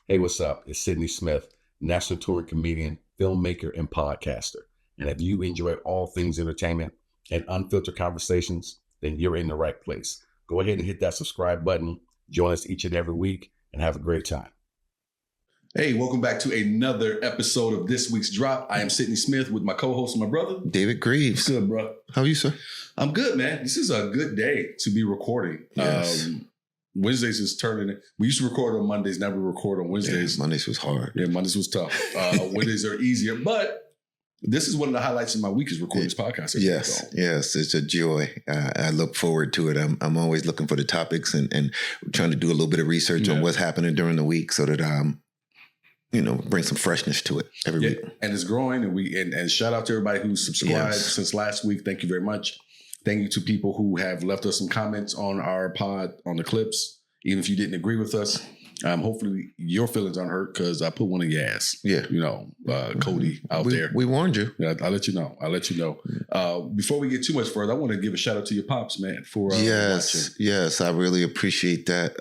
Hey, what's up? It's Sidney Smith, national touring comedian, filmmaker, and podcaster. And if you enjoy all things entertainment and unfiltered conversations, then you're in the right place. Go ahead and hit that subscribe button. Join us each and every week and have a great time. Hey, welcome back to another episode of this week's Drop. I am Sidney Smith with my co-host and my brother, David Greaves. Good, bro. How are you, sir? I'm good, man. This is a good day to be recording. Yes. Wednesdays is turning. We used to record on Mondays. Now we record on Wednesdays. Yeah, Mondays was hard. Yeah, Mondays was tough. Wednesdays are easier, but this is one of the highlights of my week is recording this podcast. Yes, it's a joy. I look forward to it. I'm always looking for the topics and trying to do a little bit of research on what's happening during the week so that bring some freshness to it every week. And it's growing, and shout out to everybody who's subscribed since last week. Thank you very much. Thank you to people who have left us some comments on our pod, on the clips, even if you didn't agree with us. Hopefully your feelings aren't hurt because I put one in your ass. Yeah. Cody out there. We warned you. Yeah, I'll let you know. Before we get too much further, I want to give a shout out to your pops, man, for watching. Yes, I really appreciate that.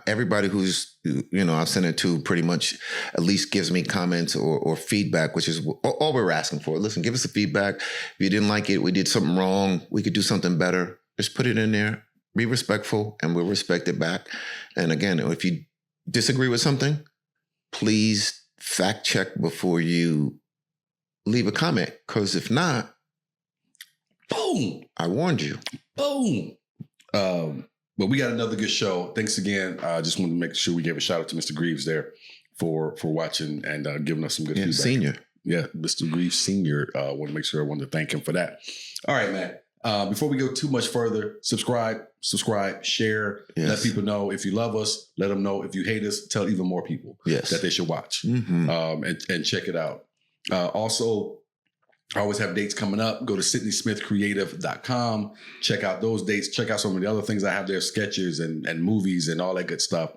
Everybody who's, I've sent it to pretty much at least gives me comments or feedback, which is all we're asking for. Listen, give us a feedback. If you didn't like it, we did something wrong, we could do something better. Just put it in there. Be respectful, and we'll respect it back. And again, if you disagree with something, please fact check before you leave a comment. Because if not, boom, I warned you. Boom. But we got another good show. Thanks again. I just wanted to make sure we gave a shout out to Mr. Greaves there for watching and giving us some good feedback. Senior. Yeah, Mr. Greaves Senior. I want to make sure I wanted to thank him for that. All right, man. Before we go too much further, subscribe, share, let people know if you love us, let them know if you hate us, tell even more people that they should watch and check it out. Also, I always have dates coming up. Go to SidneySmithCreative.com. Check out those dates. Check out some of the other things I have there, sketches and movies and all that good stuff.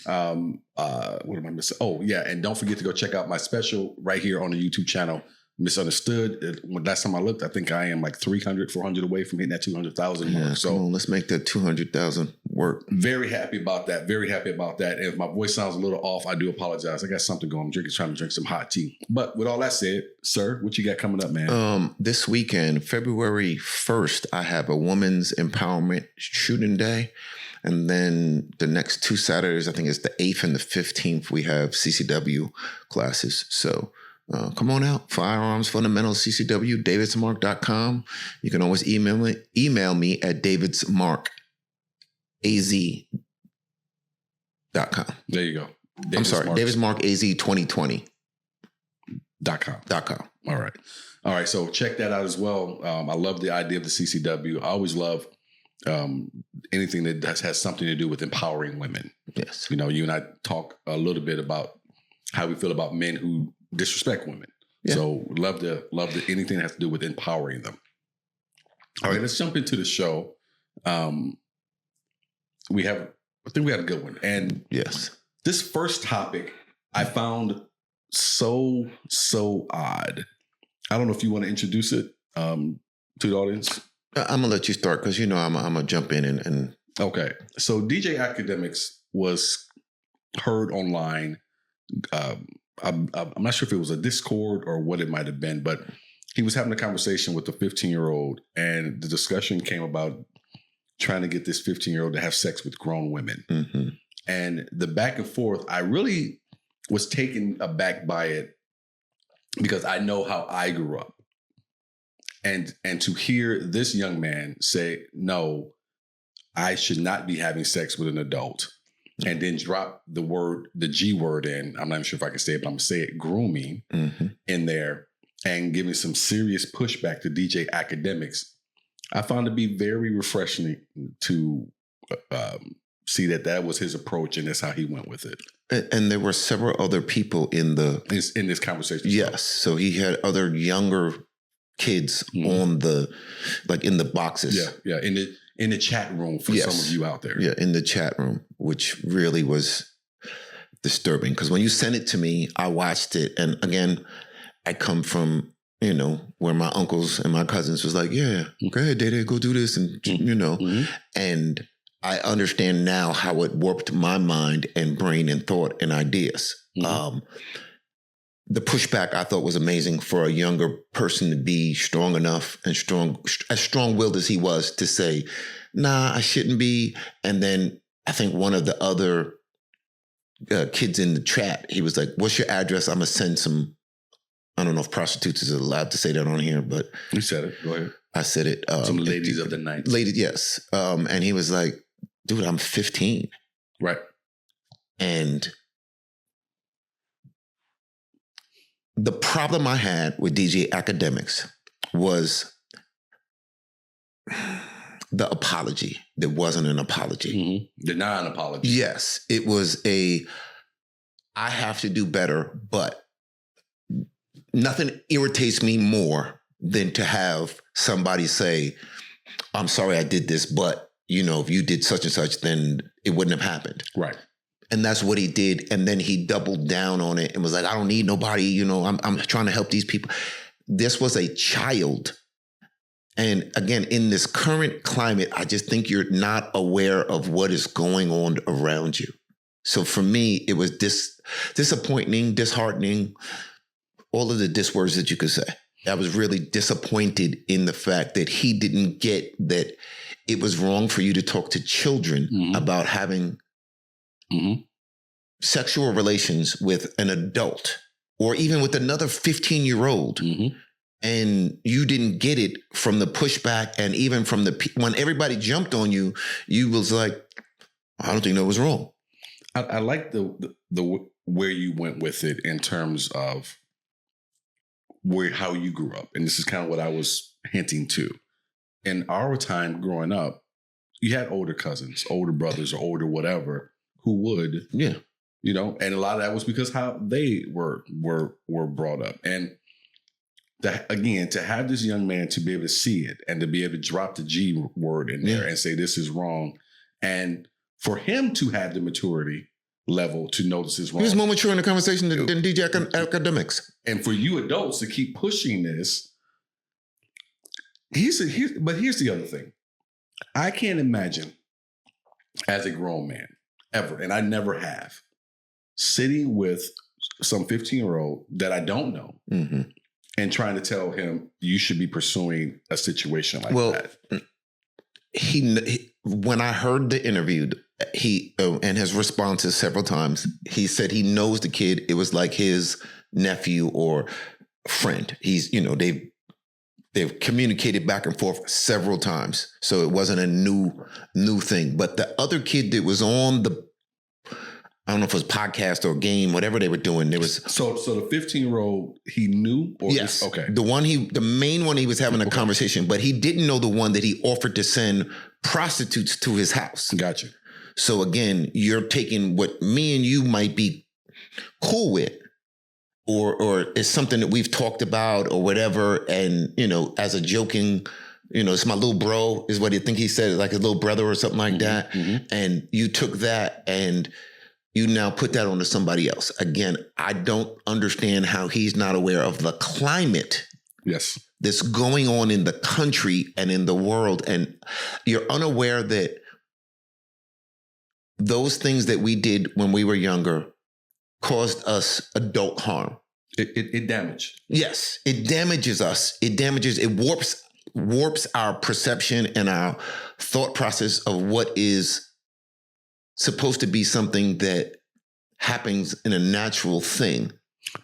What am I missing? Oh, yeah. And don't forget to go check out my special right here on the YouTube channel, Misunderstood. Last time I looked, I think I am like 300, 400 away from hitting that 200,000 mark. So let's make that 200,000 work. Very happy about that. And if my voice sounds a little off, I do apologize. I got something going. I'm trying to drink some hot tea. But with all that said, sir, what you got coming up, man? This weekend, February 1st, I have a women's empowerment shooting day. And then the next 2 Saturdays, I think it's the 8th and the 15th, we have CCW classes. So come on out. Firearms Fundamentals CCW, davidsmark.com. You can always email me at davidsmarkaz.com. There you go. davidsmarkaz2020.com. All right. So check that out as well. I love the idea of the CCW. I always love anything that has something to do with empowering women. Yes. You and I talk a little bit about how we feel about men who disrespect women. Yeah. So love the anything that has to do with empowering them. All right, let's jump into the show. I think we had a good one. And yes, this first topic I found so odd. I don't know if you want to introduce it to the audience. I'm gonna let you start because I'm gonna jump in and okay. So DJ Akademiks was heard online. I'm not sure if it was a Discord or what it might have been, but he was having a conversation with a 15-year-old, and the discussion came about trying to get this 15-year-old to have sex with grown women. Mm-hmm. And the back and forth, I really was taken aback by it because I know how I grew up. And to hear this young man say, no, I should not be having sex with an adult, and then drop the G word in, I'm not even sure if I can say it, but I'm going to say it, grooming in there, and giving some serious pushback to DJ Akademiks. I found it to be very refreshing to see that was his approach, and that's how he went with it. And there were several other people in this conversation. Yes. So he had other younger kids on in the boxes. Yeah. In the chat room for some of you out there. Yeah, in the chat room, which really was disturbing. Because when you sent it to me, I watched it. And again, I come from, where my uncles and my cousins was like, yeah, go ahead, Dada, go do this. And, and I understand now how it warped my mind and brain and thought and ideas. Mm-hmm. The pushback I thought was amazing for a younger person to be strong enough and as strong-willed as he was to say, nah, I shouldn't be. And then I think one of the other kids in the chat, he was like, what's your address? I'm going to send some, I don't know if prostitutes is allowed to say that on here, but. You said it. Go ahead. I said it. Some ladies of the night. Ladies, yes. And he was like, dude, I'm 15. Right. And the problem I had with DJ Akademiks was the apology that wasn't an apology. Mm-hmm. The non-apology. Yes. It was I have to do better, but nothing irritates me more than to have somebody say, I'm sorry I did this, but, if you did such and such, then it wouldn't have happened. Right. And that's what he did. And then he doubled down on it and was like, I don't need nobody, I'm trying to help these people. This was a child. And again, in this current climate, I just think you're not aware of what is going on around you. So for me, it was disappointing, disheartening, all of the dis words that you could say. I was really disappointed in the fact that he didn't get that it was wrong for you to talk to children about having sexual relations with an adult or even with another 15-year-old. And you didn't get it from the pushback and even from when everybody jumped on you, you was like, I don't think that was wrong. I like the where you went with it in terms of how you grew up. And this is kind of what I was hinting to. In our time growing up, you had older cousins, older brothers, or older whatever who would, and a lot of that was because how they were brought up. And again, to have this young man to be able to see it and to be able to drop the G word in there and say this is wrong, and for him to have the maturity level to notice this wrong. He was more mature in the conversation than DJ Akademiks. And for you adults to keep pushing this, but here's the other thing. I can't imagine as a grown man ever, and I never have, sitting with some 15-year-old that I don't know and trying to tell him you should be pursuing a situation like that. When I heard the interview, and his responses several times, he said he knows the kid. It was like his nephew or friend. He's, they've communicated back and forth several times. So it wasn't a new thing. But the other kid that was on I don't know if it was podcast or game, whatever they were doing, there was. So the 15-year-old, he knew? Or yes. Okay. The main one, he was having a conversation, but he didn't know the one that he offered to send prostitutes to his house. Gotcha. So again, you're taking what me and you might be cool with, or it's something that we've talked about or whatever. And, as a joking, it's my little bro is what I think he said, like his little brother or something like that. And you took that and you now put that onto somebody else. Again, I don't understand how he's not aware of the climate that's going on in the country and in the world. And you're unaware that those things that we did when we were younger caused us adult harm. It damaged. Yes, it damages us. It warps our perception and our thought process of what is supposed to be something that happens in a natural thing.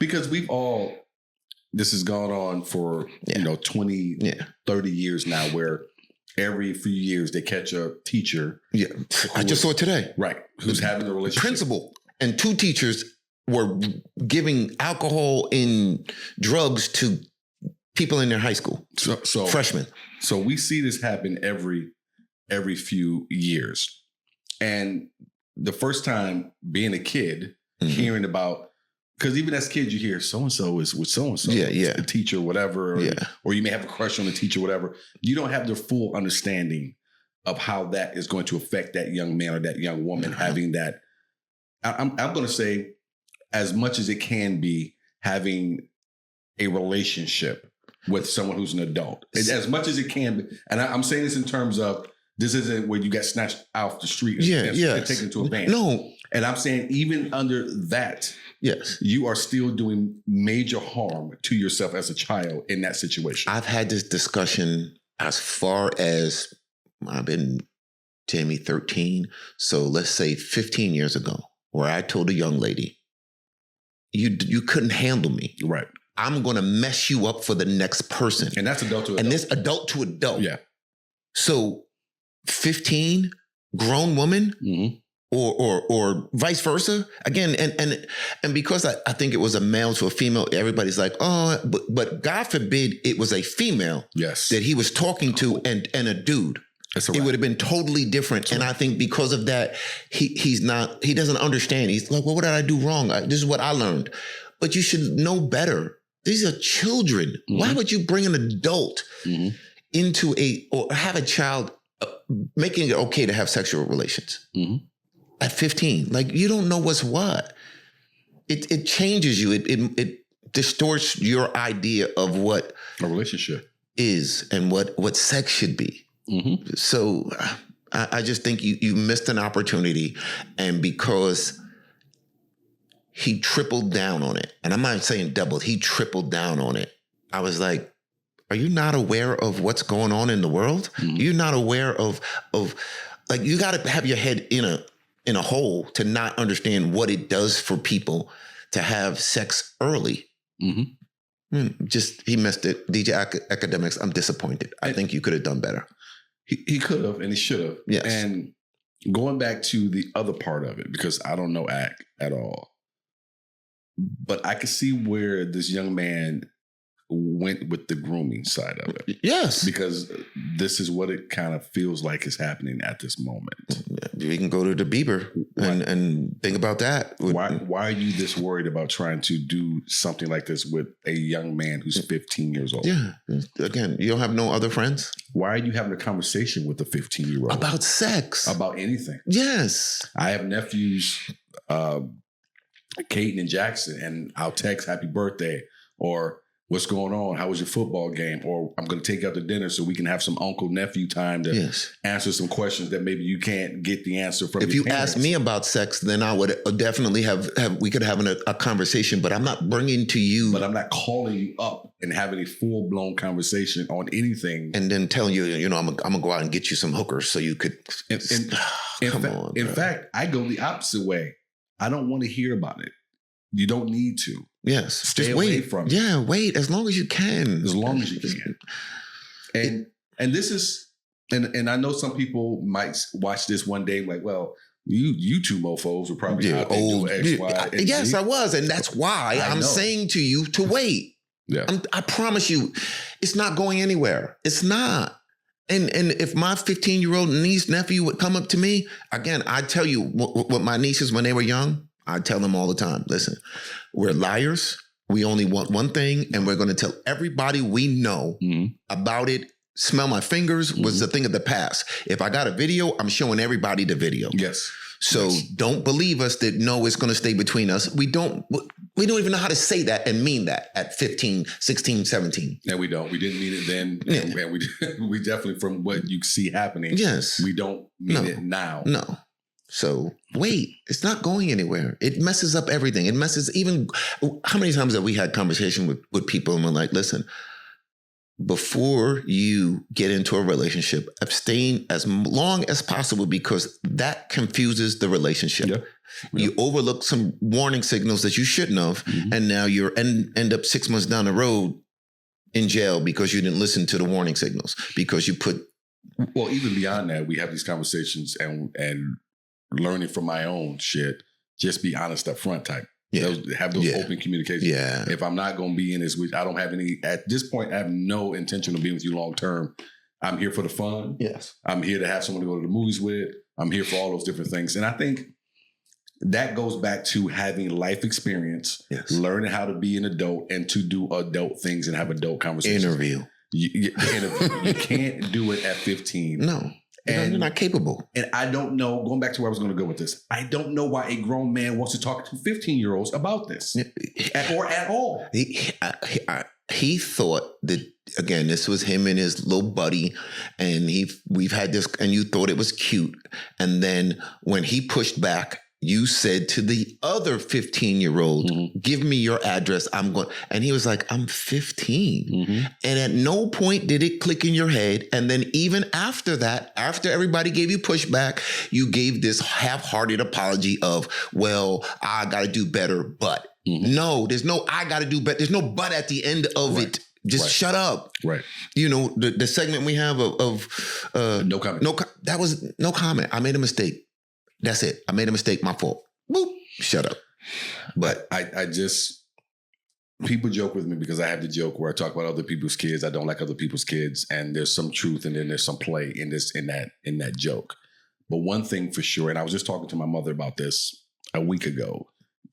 Because this has gone on for, 20, 30 years now, where every few years they catch a teacher. Yeah. I just saw it today. Right. Who's having a relationship. Principal and two teachers were giving alcohol and drugs to people in their high school. So freshmen. So we see this happen every few years. And the first time being a kid, hearing about, because even as kids, you hear so-and-so is with so-and-so, a teacher, whatever, or you may have a crush on the teacher, whatever. You don't have the full understanding of how that is going to affect that young man or that young woman having that. I'm going to say, as much as it can be, having a relationship with someone who's an adult. As much as it can be. And I'm saying this in terms of This isn't where you got snatched off the street and taken to a van. No. And I'm saying even under that, yes, you are still doing major harm to yourself as a child in that situation. I've had this discussion as far as I've been, Jamie, 13. So let's say 15 years ago, where I told a young lady, you couldn't handle me. Right. I'm going to mess you up for the next person. And that's adult to adult. And this adult to adult. Yeah. So 15, grown woman, or vice versa. Again, and because I think it was a male to a female, everybody's like, oh, but God forbid it was a female that he was talking to and a dude. It would have been totally different. And I think because of that, he doesn't understand. He's like, well, what did I do wrong? This is what I learned. But you should know better. These are children. Why would you bring an adult into or have a child making it okay to have sexual relations at 15? Like, you don't know what's what. It changes you. It distorts your idea of what a relationship is and what sex should be. So I just think you missed an opportunity, and because he tripled down on it, and I'm not saying doubled, he tripled down on it. I was like, are you not aware of what's going on in the world? You're not aware of like, you got to have your head in a hole to not understand what it does for people to have sex early. Just, he missed it. DJ Akademiks, I'm disappointed. I think you could have done better. He could have, and he should have. Yes. And going back to the other part of it, because I don't know Ak at all, but I could see where this young man went with the grooming side of it. Yes. Because this is what it kind of feels like is happening at this moment. We can go to the Bieber and think about that. Why are you this worried about trying to do something like this with a young man who's 15 years old? Yeah. Again, you don't have no other friends? Why are you having a conversation with a 15-year-old? About sex. About anything. Yes. I have nephews, Caden and Jackson, and I'll text happy birthday or what's going on? How was your football game? Or I'm going to take you out to dinner so we can have some uncle-nephew time to answer some questions that maybe you can't get the answer from. If you ask me about sex, then I would definitely we could have a conversation, but I'm not bringing to you. But I'm not calling you up and having a full-blown conversation on anything. And then telling you, I'm going to go out and get you some hookers so you could. In fact, I go the opposite way. I don't want to hear about it. You don't need to. Yes. Stay just away wait from it. Yeah, wait as long as you can. As long as you can. And this is, and I know some people might watch this one day like, well, you two mofos were probably out there doing X, Y, and yes, Z. I was. And that's why I'm saying to you to wait. Yeah. I promise you, it's not going anywhere. It's not. And if my 15-year-old niece, nephew would come up to me, again, I tell you what my nieces, when they were young, I tell them all the time, listen, we're liars. We only want one thing, and we're going to tell everybody we know about it. Smell my fingers was the thing of the past. If I got a video, I'm showing everybody the video. Yes. So don't believe us that no, it's going to stay between us. We don't even know how to say that and mean that at 15, 16, 17. And we don't. We didn't mean it then. Yeah. And we definitely, from what you see happening, we don't mean it now. No. So wait, it's not going anywhere. It messes up everything. It messes even, how many times have we had conversation with people and we're like, listen, before you get into a relationship, abstain as long as possible because that confuses the relationship. Yep. You overlook some warning signals that you shouldn't have, and now you're end up 6 months down the road in jail because you didn't listen to the warning signals, because you put... Well, even beyond that, we have these conversations and learning from my own shit, just be honest up front type. Yeah. Have those open communications. Yeah. If I'm not going to be in this, I don't have any, at this point, I have no intention of being with you long term. I'm here for the fun. Yes. I'm here to have someone to go to the movies with. I'm here for all those different things. And I think that goes back to having life experience, learning how to be an adult and to do adult things and have adult conversations. Interview. You can't do it at 15. No. And you're not capable. And I don't know, going back to where I was going to go with this, I don't know why a grown man wants to talk to 15-year-olds about this or at all. he thought that, again, this was him and his little buddy, and we've had this, and you thought it was cute. And then when he pushed back, you said to the other 15-year-old, give me your address. I'm going. And he was like, I'm 15. And at no point did it click in your head. And then even after that, after everybody gave you pushback, you gave this half-hearted apology of, well, I got to do better, but. No, there's no I got to do better. There's no but at the end of it. Just shut up. Right. You know, the segment we have of no comment. That was no comment. I made a mistake. That's it. I made a mistake. My fault. Boop. Shut up. But I just, people joke with me because I have the joke where I talk about other people's kids. I don't like other people's kids, and there's some truth and then there's some play in that joke. But one thing for sure, and I was just talking to my mother about this a week ago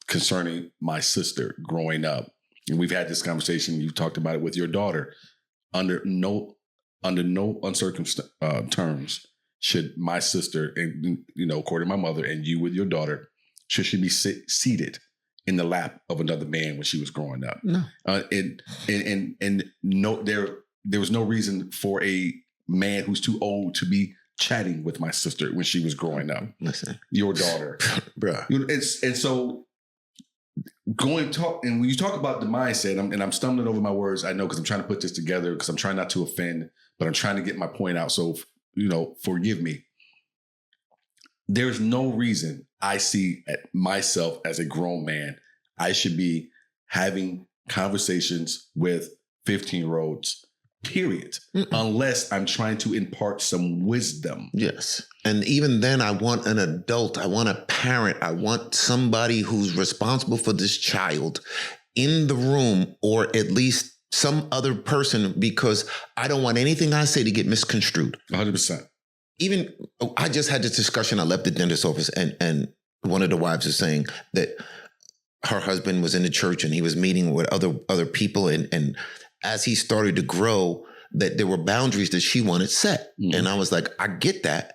concerning my sister growing up, and we've had this conversation. You talked about it with your daughter. Under no uncircumstantial terms should my sister, and according to my mother, and you with your daughter, should she be seated in the lap of another man when she was growing up. No, and no, there was no reason for a man who's too old to be chatting with my sister when she was growing up. Listen, your daughter, bruh, and so. And when you talk about the mindset, I'm stumbling over my words, I know, because I'm trying to put this together, because I'm trying not to offend, but I'm trying to get my point out. So, forgive me. There's no reason I see myself as a grown man, I should be having conversations with 15-year-olds, period, unless I'm trying to impart some wisdom. Yes. And even then, I want an adult. I want a parent. I want somebody who's responsible for this child in the room, or at least some other person, because I don't want anything I say to get misconstrued. 100%. Even, I just had this discussion. I left the dentist's office, and one of the wives was saying that her husband was in the church and he was meeting with other people, and as he started to grow, that there were boundaries that she wanted set. And I was like, I get that,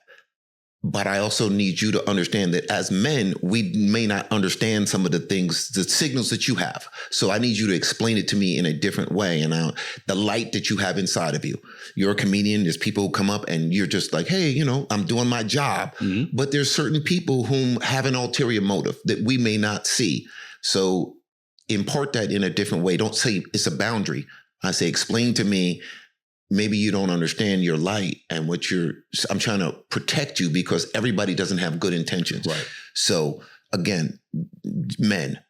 but I also need you to understand that as men, we may not understand some of the things, the signals that you have. So I need you to explain it to me in a different way. And the light that you have inside of you. You're a comedian. There's people who come up and you're just like, hey, I'm doing my job. But there's certain people whom have an ulterior motive that we may not see. So impart that in a different way. Don't say it's a boundary. I say, explain to me, maybe you don't understand your light and I'm trying to protect you because everybody doesn't have good intentions. Right. So again, men,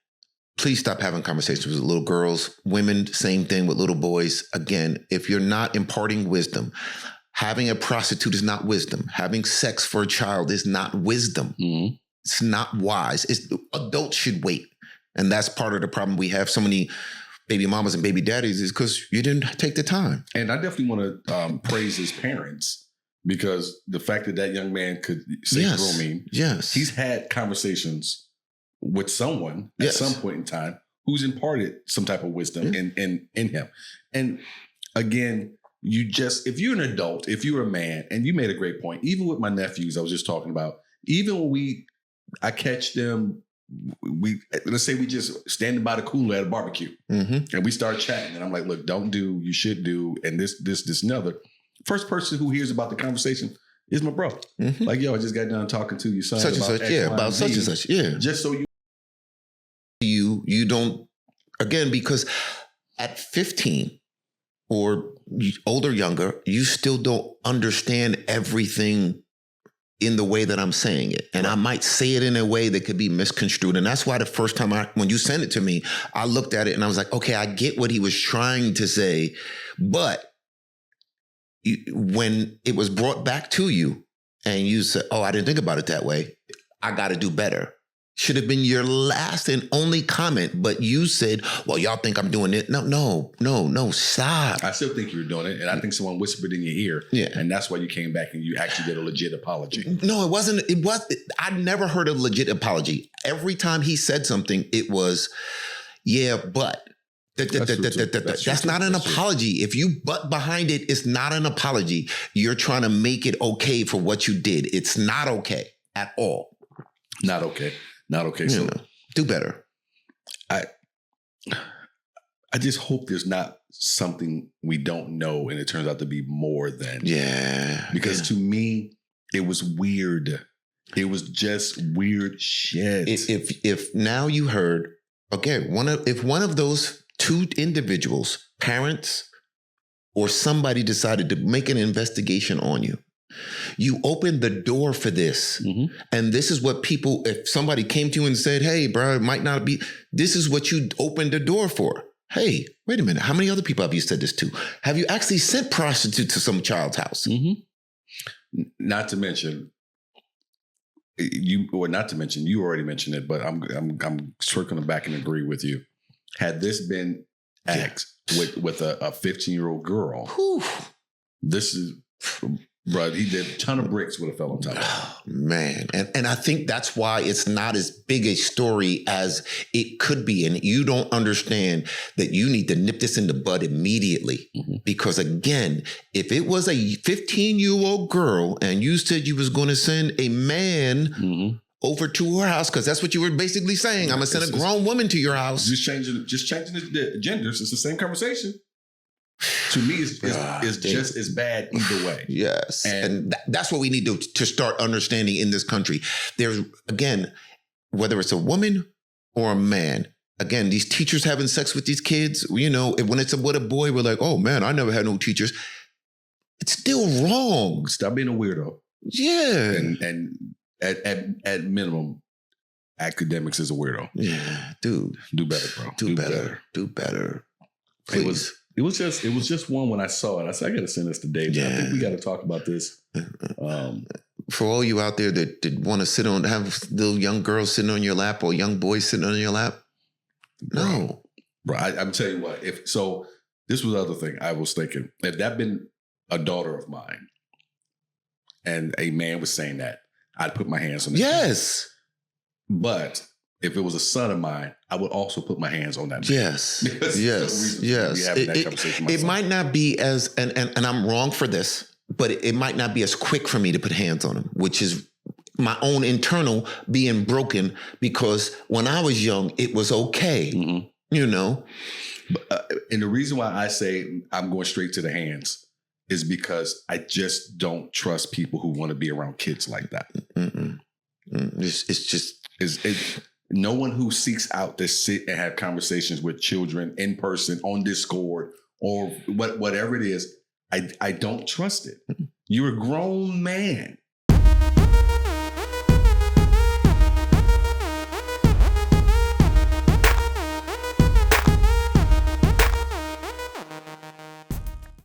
please stop having conversations with little girls. Women, same thing with little boys. Again, if you're not imparting wisdom, having a prostitute is not wisdom. Having sex for a child is not wisdom. It's not wise. Adults should wait. And that's part of the problem. We have so many baby mamas and baby daddies is because you didn't take the time. And I definitely want to praise his parents, because the fact that young man could say grooming, he's had conversations with someone at some point in time who's imparted some type of wisdom in him. And again, if you're an adult, if you're a man, and you made a great point, even with my nephews, I was just talking about, even when I catch them, let's say we just standing by the cooler at a barbecue and we start chatting, and I'm like, look, don't do, you should do, and this, and other. First person who hears about the conversation is my bro. Like, yo, I just got done talking to your son such and such, about such and such, just so you don't, again, because at 15 or older, younger, you still don't understand everything in the way that I'm saying it. And I might say it in a way that could be misconstrued. And that's why the first time when you sent it to me, I looked at it and I was like, okay, I get what he was trying to say. But when it was brought back to you and you said, oh, I didn't think about it that way, I got to do better. Should have been your last and only comment, but you said, well, y'all think I'm doing it. No, stop. I still think you were doing it, and I think someone whispered in your ear, and that's why you came back and you actually did a legit apology. No, it wasn't. I never heard a legit apology. Every time he said something, it was, but. That's not an apology. If you butt behind it, it's not an apology. You're trying to make it okay for what you did. It's not okay at all. Not okay. So do better. I I just hope there's not something we don't know and it turns out to be more than. Yeah. Because to me, it was weird. It was just weird shit. If now you heard, okay, if one of those two individuals, parents or somebody decided to make an investigation on you, you opened the door for this. Mm-hmm. And this is what people, if somebody came to you and said, hey, bro, it might not be, this is what you opened the door for. Hey, wait a minute. How many other people have you said this to? Have you actually sent prostitutes to some child's house? Mm-hmm. Not to mention, you already mentioned it, but I'm circling back and agree with you. Had this been asked with a 15-year-old girl, whew, this is, bro, he did a ton of bricks would have fell on top of him. Man. And I think that's why it's not as big a story as it could be. And you don't understand that you need to nip this in the bud immediately. Mm-hmm. Because again, if it was a 15-year-old girl and you said you was going to send a man mm-hmm. over to her house, because that's what you were basically saying. I'm going to send a grown woman to your house. Just changing the genders. It's the same conversation. To me, it's just as bad either way. Yes. And that's what we need to start understanding in this country. There's, again, whether it's a woman or a man, again, these teachers having sex with these kids, you know, when it's with a boy, we're like, oh man, I never had no teachers. It's still wrong. Stop being a weirdo. Yeah. And at minimum, Akademiks is a weirdo. Yeah. Dude. Do better, bro. Do better. Please. It was just one when I saw it. I said, I got to send this to Dave. Yeah. I think we got to talk about this. For all you out there that want to have little young girls sitting on your lap or young boys sitting on your lap. No. Bro, I'm telling you what, this was the other thing I was thinking. If that been a daughter of mine and a man was saying that, I'd put my hands on it. Yes. But if it was a son of mine, I would also put my hands on that man. Yes. Yes. It might not be as, and I'm wrong for this, but it might not be as quick for me to put hands on him, which is my own internal being broken, because when I was young, it was okay, mm-hmm. you know? And the reason why I say I'm going straight to the hands is because I just don't trust people who want to be around kids like that. It's no one who seeks out to sit and have conversations with children in person on Discord or whatever it is. I don't trust it. You're a grown man.